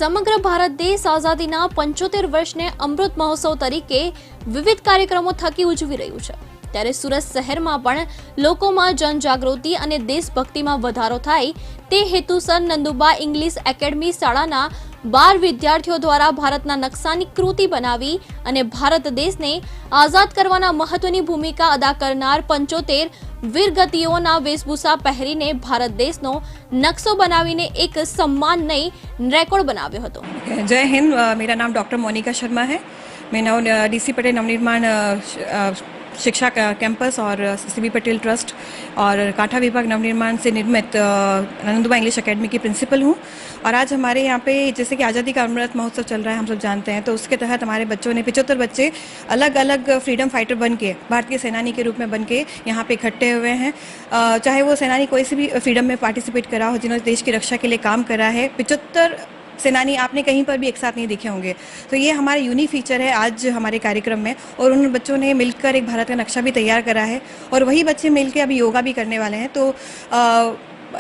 સમગ્ર ભારત દેશ આઝાદીના 75 વર્ષને અમૃત મહોત્સવ તરીકે વિવિધ કાર્યક્રમો થકી ઉજવી રહ્યું છે। ત્યારે સુરત શહેરમાં પણ લોકોમાં જનજાગૃતિ અને દેશભક્તિમાં વધારો થાય તે હેતુસર નંદુબા ઇંગ્લિશ એકેડમી શાળાના 12 વિદ્યાર્થીઓ દ્વારા ભારતના નકશાની કૃતિ બનાવી અને ભારત દેશને આઝાદ કરવાના મહત્વની ભૂમિકા અદા કરનાર 75 વીરગતિઓના વેશભૂષા પહેરીને ભારત દેશનો નકશો બનાવીને એક सम्माननीय રેકોર્ડ બનાવ્યો હતો। जय हिंद। मेरा नाम डॉक्टर मोनिका शर्मा है। मैं डीसी पटेल नवनिर्माण शिक्षा कैंपस और सीबी पटेल ट्रस्ट और कांठा विभाग नवनिर्माण से निर्मित नंदुबा इंग्लिश एकेडमी की प्रिंसिपल हूँ। और आज हमारे यहाँ पे जैसे कि आज़ादी का अमृत महोत्सव चल रहा है, हम सब जानते हैं, तो उसके तहत हमारे बच्चों ने 75 बच्चे अलग अलग फ्रीडम फाइटर बन के, भारतीय सेनानी के रूप में बन के यहाँ पे इकट्ठे हुए हैं। चाहे वो सेनानी कोई से भी फ्रीडम में पार्टिसिपेट करा हो, जिन्होंने देश की रक्षा के लिए काम करा है। 75 सेनानी आपने कहीं पर भी एक साथ नहीं देखे होंगे। तो ये हमारा यूनिक फीचर है आज हमारे कार्यक्रम में। और उन बच्चों ने मिलकर एक भारत का नक्शा भी तैयार करा है और वही बच्चे मिलकर अभी योगा भी करने वाले हैं। तो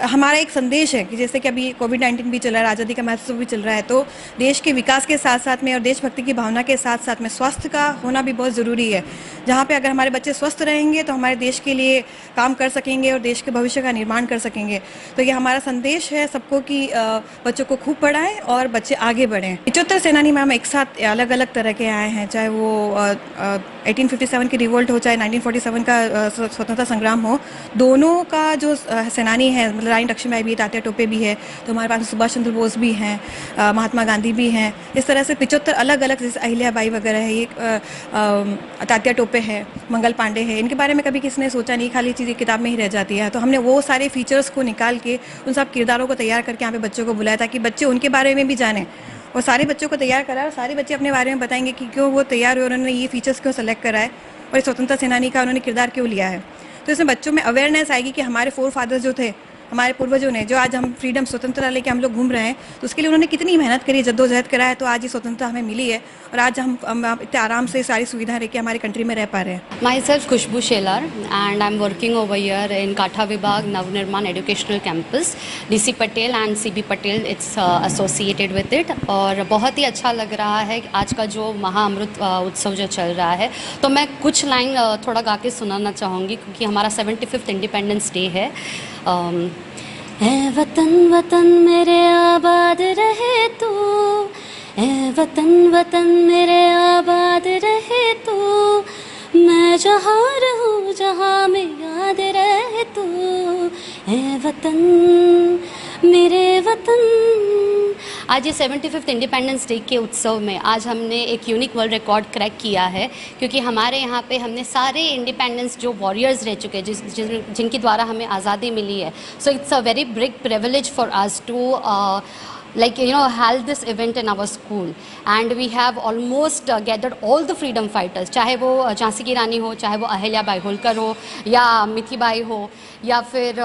हमारा एक संदेश है कि जैसे कि अभी कोविड-19 भी चल रहा है, आज़ादी का महोत्सव भी चल रहा है, तो देश के विकास के साथ साथ में और देशभक्ति की भावना के साथ साथ में स्वास्थ्य का होना भी बहुत ज़रूरी है। जहाँ पे अगर हमारे बच्चे स्वस्थ रहेंगे तो हमारे देश के लिए काम कर सकेंगे और देश के भविष्य का निर्माण कर सकेंगे। तो ये हमारा संदेश है सबको कि बच्चों को खूब पढ़ाएं और बच्चे आगे बढ़ें। 75 सेनानी में हम एक साथ अलग अलग तरह के आए हैं, चाहे वो 1857 की रिवोल्ट हो, चाहे 1947 का स्वतंत्रता संग्राम हो। दोनों का जो सेनानी है, मतलब रानी लक्ष्मीबाई भी, तात्या टोपे भी है, तो हमारे पास सुभाष चंद्र बोस भी हैं, महात्मा गांधी भी हैं। इस तरह से 75 अलग अलग, जैसे अहिल्याबाई वगैरह है, ये तात्या टोपे है, मंगल पांडे है। इनके बारे में कभी किसी ने सोचा नहीं, खाली चीज़ किताब में ही रह जाती है। तो हमने वो सारे फीचर्स को निकाल के उन सब किरदारों को तैयार करके यहाँ पे बच्चों को बुलाया ताकि बच्चे उनके बारे में भी जानें। और सारे बच्चों को तैयार करा और सारे बच्चे अपने बारे में बताएंगे कि क्यों वो तैयार हुए, उन्होंने ये फीचर्स क्यों सेलेक्ट करा है और इस स्वतंत्रता सेनानी का उन्होंने किरदार क्यों लिया है। तो इसमें बच्चों में अवेयरनेस आएगी कि हमारे फोर फादर्स जो थे, हमारे पूर्वजों ने, जो आज हम फ्रीडम स्वतंत्रता लेके हम लोग घूम रहे हैं, तो उसके लिए उन्होंने कितनी मेहनत करी, जद्दोजहद करा है, तो आज ये स्वतंत्रता हमें मिली है और आज हम इतने आराम से सारी सुविधाएं रह के हमारे कंट्री में रह पा रहे हैं। Myself Khushboo Shelar and I am working over here in Kantha Vibhag Navnirman educational campus. DC Patel and CB Patel it's associated with it. और बहुत ही अच्छा लग रहा है आज का जो महाअमृत उत्सव जो चल रहा है। तो मैं कुछ लाइन थोड़ा गा के सुनाना चाहूँगी क्योंकि हमारा 75th इंडिपेंडेंस डे है। ऐ वतन वतन मेरे आबाद रहे तू, ऐ वतन वतन मेरे आबाद रहे तू, मैं जहाँ रहूँ जहाँ में याद रहे तू, ऐ वतन मेरे वतन। आज ये 75th इंडिपेंडेंस डे के उत्सव में आज हमने एक यूनिक वर्ल्ड रिकॉर्ड क्रैक किया है क्योंकि हमारे यहाँ पे हमने सारे इंडिपेंडेंस जो वॉरियर्स रह चुके हैं जिनके द्वारा हमें आज़ादी मिली है। So it's a very big privilege for us to held this event in our school and we have almost gathered all the freedom fighters, चाहे वो झांसी की रानी हो, चाहे वो अहिल्याबाई होलकर हो या मिठीबाई हो या फिर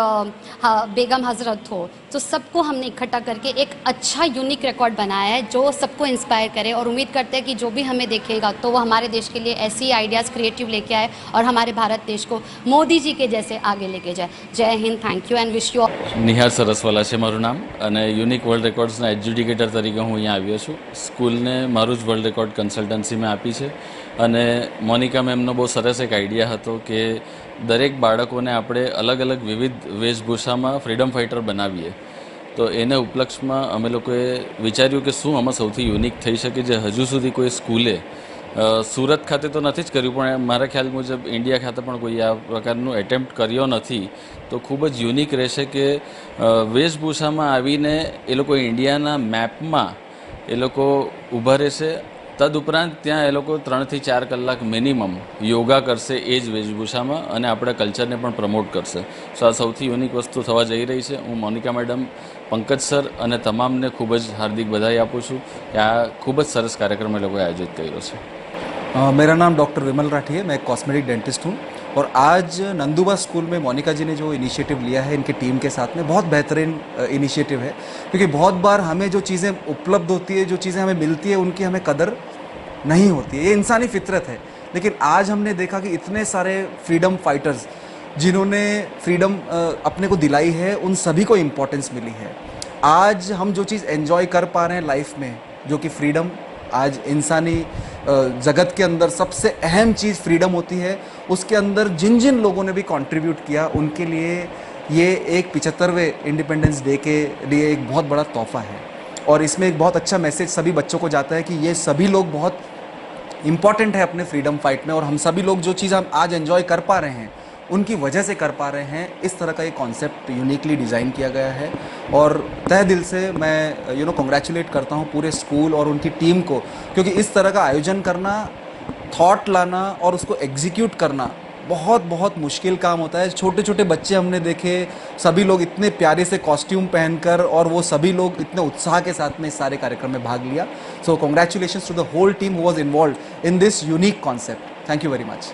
बेगम हजरत हो। तो सबको हमने इकट्ठा करके एक अच्छा यूनिक रिकॉर्ड बनाया है जो सबको इंस्पायर करे और उम्मीद करते हैं कि जो भी हमें देखेगा तो वो हमारे देश के लिए ऐसी आइडियाज़ क्रिएटिव लेके आए और हमारे भारत देश को मोदी जी के जैसे आगे लेके जाए। Jai Hind, thank you and wish you. Nihar Saraswala છે મારું નામ અને યુનિક વર્લ્ડ રેકોર્ડ્સના એડ્યુકેટર તરીકે હું અહીંયા આવ્યો છું। સ્કૂલને મારું જ વર્લ્ડ રેકોર્ડ કન્સલ્ટન્સી મેં આપી છે અને મોનિકા મેમનો બહુ સરસ એક આઈડિયા હતો કે દરેક બાળકોને આપણે અલગ અલગ વિવિધ વેશભૂષામાં ફ્રીડમ ફાઇટર બનાવીએ। તો એને ઉપલક્ષમાં અમે લોકોએ વિચાર્યું કે શું આમાં સૌથી યુનિક થઈ શકે જે હજુ સુધી કોઈ સ્કૂલે સુરત ખાતે તો નથી જ કર્યું પણ મારા ખ્યાલ મુજબ ઇન્ડિયા ખાતે પણ કોઈ આ પ્રકારનું એટેમ્પ્ટ કર્યો નથી। તો ખૂબ જ યુનિક રહેશે કે વેશભૂષામાં આવીને એ લોકો ઇન્ડિયાના મેપમાં એ લોકો ઊભા રહેશે। તદુપરાંત ત્યાં એ લોકો 3 થી 4 કલાક મિનિમમ યોગા કરશે એ જ વેશભૂષામાં અને આપણા કલ્ચરને પણ પ્રમોટ કરશે। સો આ સૌથી યુનિક વસ્તુ થવા જઈ રહી છે। હું મોનિકા મેડમ, पंकज सर અને તમામને ખૂબ જ હાર્દિક બધાઈ આપું છું કે આ ખૂબ જ સરસ કાર્યક્રમ એ લોકોએ આયોજિત કર્યો છે। मेरा नाम डॉक्टर विमल राठी है। मैं एक कॉस्मेटिक डेंटिस्ट हूँ और आज नंदुबा स्कूल में मोनिका जी ने जो इनिशिएटिव लिया है इनकी टीम के साथ में बहुत बेहतरीन इनिशिएटिव है क्योंकि बहुत बार हमें जो चीज़ें उपलब्ध होती है, जो चीज़ें हमें मिलती है, उनकी हमें कदर नहीं होती है। ये इंसानी फितरत है। लेकिन आज हमने देखा कि इतने सारे फ्रीडम फाइटर्स जिन्होंने फ्रीडम अपने को दिलाई है, उन सभी को इम्पोर्टेंस मिली है। आज हम जो चीज़ एंजॉय कर पा रहे हैं लाइफ में, जो कि फ्रीडम, आज इंसानी जगत के अंदर सबसे अहम चीज़ फ्रीडम होती है, उसके अंदर जिन जिन लोगों ने भी कंट्रीब्यूट किया उनके लिए ये एक 75वें इंडिपेंडेंस डे के लिए एक बहुत बड़ा तोहफा है। और इसमें एक बहुत अच्छा मैसेज सभी बच्चों को जाता है कि ये सभी लोग बहुत इम्पॉर्टेंट है अपने फ्रीडम फाइट में, और हम सभी लोग जो चीज़ हम आज एंजॉय कर पा रहे हैं उनकी वजह से कर पा रहे हैं। इस तरह का ये कॉन्सेप्ट यूनिकली डिज़ाइन किया गया है, और तहे दिल से मैं कॉन्ग्रेचुलेट करता हूँ पूरे स्कूल और उनकी टीम को, क्योंकि इस तरह का आयोजन करना, थॉट लाना और उसको एग्जीक्यूट करना बहुत बहुत मुश्किल काम होता है। छोटे छोटे बच्चे हमने देखे, सभी लोग इतने प्यारे से कॉस्ट्यूम पहनकर, और वो सभी लोग इतने उत्साह के साथ में इस सारे कार्यक्रम में भाग लिया। So congratulations to the whole team who was involved in this unique concept. Thank you very much.